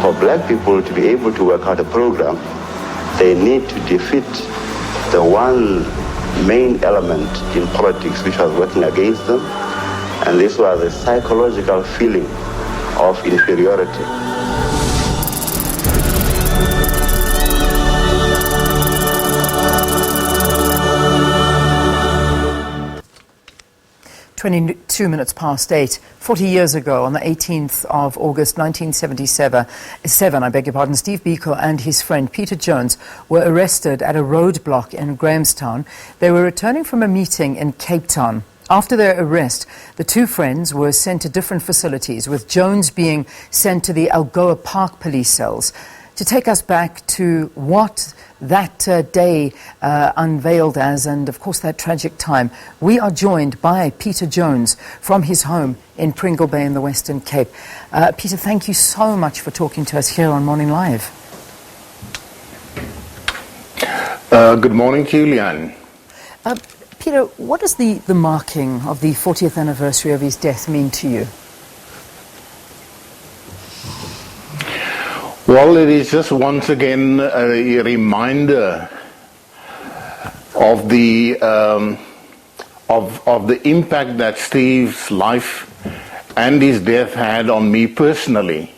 for black people to be able to work out a program, they need to defeat the one main element in politics which was working against them, and this was a psychological feeling of inferiority. 22 minutes past 8, 40 years ago, on the 18th of August 1977, Steve Biko and his friend Peter Jones were arrested at a roadblock in Grahamstown. They were returning from a meeting in Cape Town. After their arrest, the two friends were sent to different facilities, with Jones being sent to the Algoa Park police cells. To take us back to what that day unveiled as, and of course that tragic time, we are joined by Peter Jones from his home in Pringle Bay in the Western Cape. Peter, thank you so much for talking to us here on Morning Live. Good morning to you, Leanne. Peter, what does the marking of the 40th anniversary of his death mean to you? Well, it is just once again a reminder of the impact that Steve's life and his death had on me personally,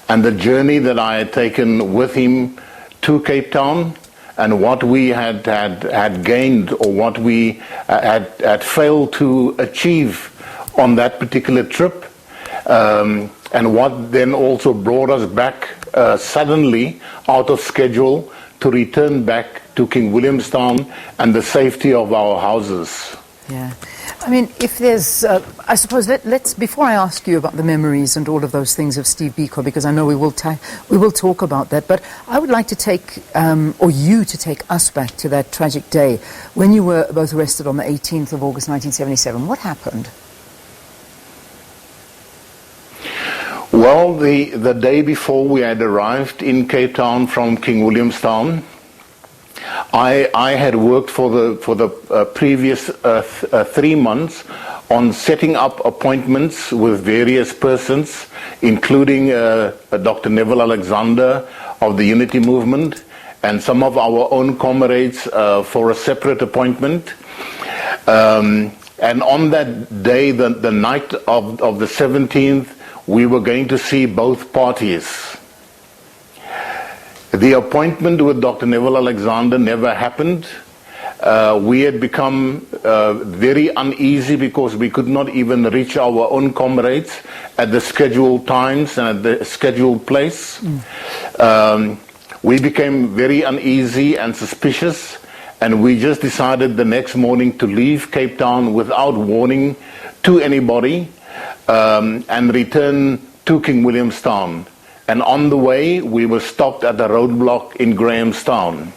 and the journey that I had taken with him to Cape Town, and what we had gained, or what we had failed to achieve on that particular trip, and what then also brought us back suddenly out of schedule to return back to King Williamstown and the safety of our houses. Yeah. I mean, if there's, I suppose, let's, before I ask you about the memories and all of those things of Steve Biko, because I know we will talk about that, but I would like to take, or you to take us back to that tragic day when you were both arrested on the 18th of August 1977. What happened? Well, the day before we had arrived in Cape Town from King Williamstown, I had worked for the previous 3 months on setting up appointments with various persons, including Dr. Neville Alexander of the Unity Movement and some of our own comrades for a separate appointment. And on that day, the night of the 17th, we were going to see both parties. The appointment with Dr. Neville Alexander never happened. We had become very uneasy because we could not even reach our own comrades at the scheduled times and at the scheduled place. We became very uneasy and suspicious, and we just decided the next morning to leave Cape Town without warning to anybody, and return to King Williamstown. And on the way, we were stopped at a roadblock in Grahamstown.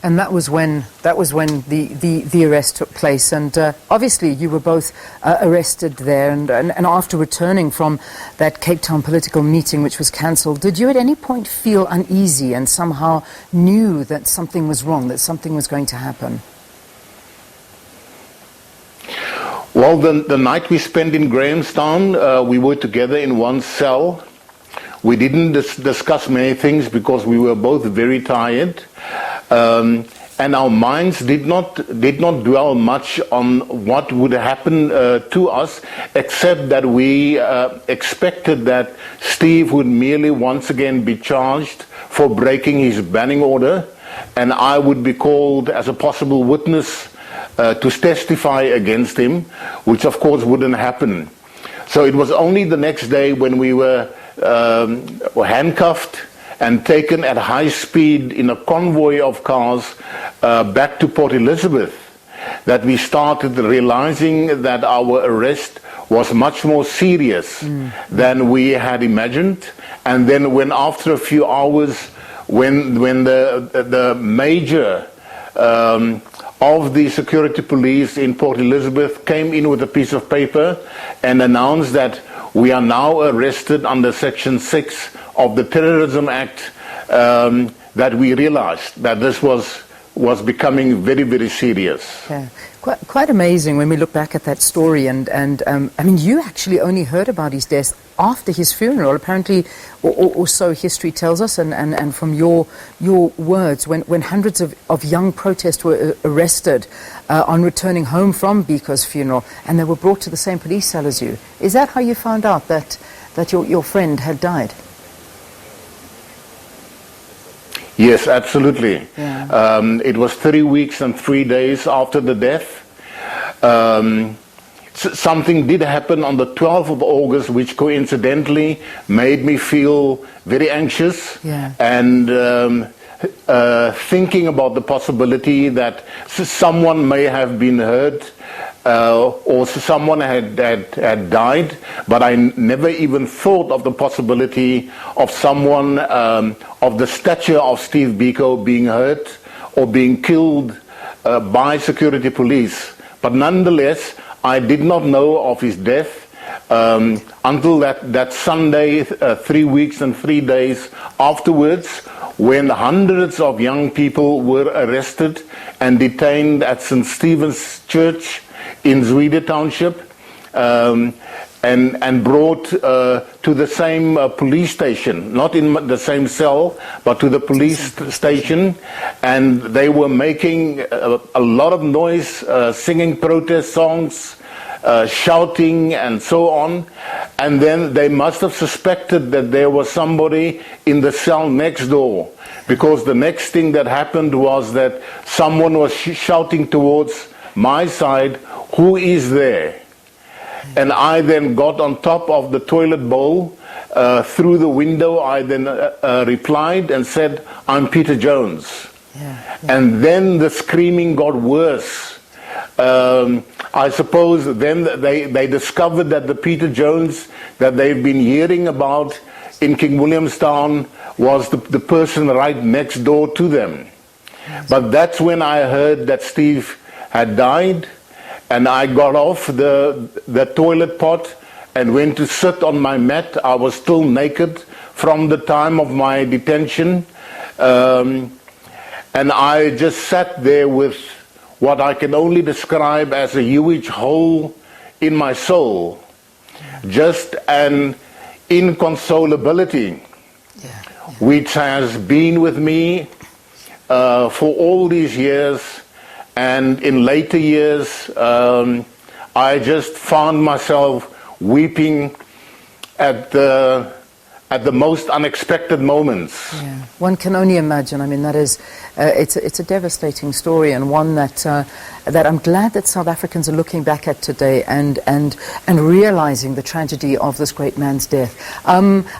And that was when the arrest took place. And obviously, you were both arrested there. And after returning from that Cape Town political meeting, which was cancelled, did you at any point feel uneasy and somehow knew that something was wrong, that something was going to happen? Well, the night we spent in Grahamstown, we were together in one cell. We didn't discuss many things because we were both very tired, and our minds did not dwell much on what would happen to us, except that we expected that Steve would merely once again be charged for breaking his banning order, and I would be called as a possible witness to testify against him, which of course wouldn't happen. So it was only the next day when we were handcuffed and taken at high speed in a convoy of cars back to Port Elizabeth that we started realizing that our arrest was much more serious than we had imagined. And then when after a few hours, when the major of the security police in Port Elizabeth came in with a piece of paper and announced that we are now arrested under Section 6 of the Terrorism Act, that we realized that this was becoming very, very serious. Yeah. Quite amazing when we look back at that story, and I mean, you actually only heard about his death after his funeral, apparently, or so history tells us, and from your words, when hundreds of young protesters were arrested on returning home from Biko's funeral, and they were brought to the same police cell as you. Is that how you found out that your friend had died? Yes, absolutely. Yeah. It was 3 weeks and 3 days after the death. Something did happen on the 12th of August, which coincidentally made me feel very anxious, yeah. and thinking about the possibility that someone may have been hurt, or someone had died, but I never even thought of the possibility of someone of the stature of Steve Biko being hurt or being killed by security police. But nonetheless, I did not know of his death until that Sunday, 3 weeks and 3 days afterwards, when hundreds of young people were arrested and detained at St. Stephen's Church in Zwede Township, and brought to the same police station, not in the same cell, but to the police station, and they were making a lot of noise, singing protest songs, shouting and so on, and then they must have suspected that there was somebody in the cell next door, because the next thing that happened was that someone was shouting towards my side, "Who is there?" And I then got on top of the toilet bowl. Through the window, I then replied and said, "I'm Peter Jones." Yeah. And then the screaming got worse. I suppose then they discovered that the Peter Jones that they've been hearing about in King Williamstown was the person right next door to them. Yes. But that's when I heard that Steve had died, and I got off the toilet pot and went to sit on my mat. I was still naked from the time of my detention, and I just sat there with what I can only describe as a huge hole in my soul, just an inconsolability, which has been with me for all these years. And in later years, I just found myself weeping at the most unexpected moments. Yeah. One can only imagine. I mean, that is, it's a devastating story, and one that I'm glad that South Africans are looking back at today and realizing the tragedy of this great man's death.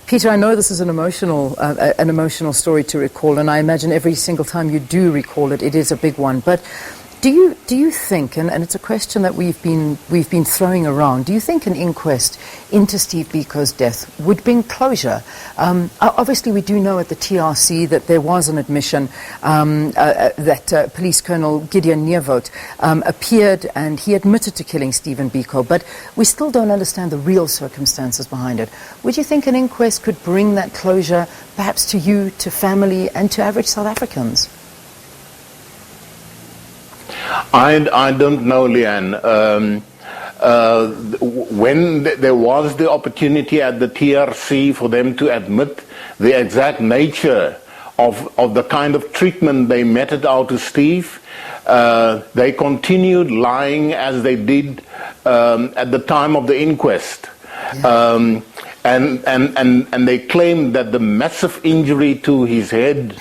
Peter, I know this is an emotional story to recall, and I imagine every single time you do recall it, it is a big one. But do you think, and it's a question that we've been throwing around, do you think an inquest into Steve Biko's death would bring closure? Obviously, we do know at the TRC that there was an admission that Police Colonel Gideon Neervoet appeared, and he admitted to killing Stephen Biko, but we still don't understand the real circumstances behind it. Would you think an inquest could bring that closure, perhaps to you, to family, and to average South Africans? I don't know, Leanne. When there was the opportunity at the TRC for them to admit the exact nature of the kind of treatment they meted out to Steve, they continued lying as they did at the time of the inquest. Yeah. And they claimed that the massive injury to his head,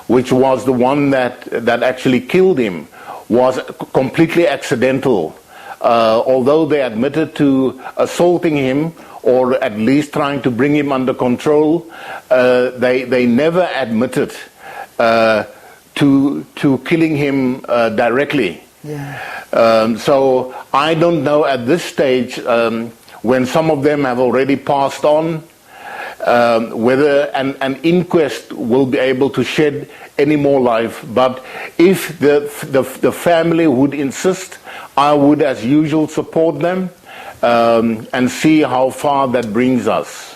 which was the one that actually killed him, was completely accidental. Although they admitted to assaulting him, or at least trying to bring him under control, they never admitted to killing him directly. Yeah. So I don't know at this stage, when some of them have already passed on, whether an inquest will be able to shed any more life. But if the family would insist, I would, as usual, support them and see how far that brings us.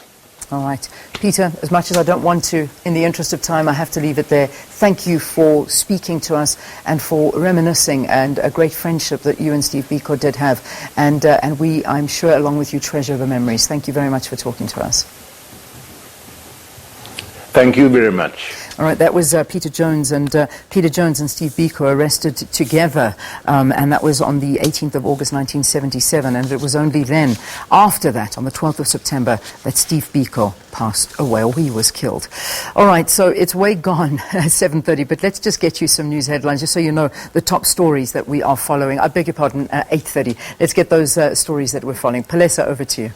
All right. Peter, as much as I don't want to, in the interest of time, I have to leave it there. Thank you for speaking to us and for reminiscing, and a great friendship that you and Steve Biko did have. And we, I'm sure, along with you, treasure the memories. Thank you very much for talking to us. Thank you very much. All right, that was Peter Jones and Steve Biko arrested together, and that was on the 18th of August 1977, and it was only then, after that, on the 12th of September, that Steve Biko passed away, or he was killed. All right, so it's way gone, 7:30, but let's just get you some news headlines, just so you know the top stories that we are following. I beg your pardon, 8:30. Let's get those stories that we're following. Palesa, over to you.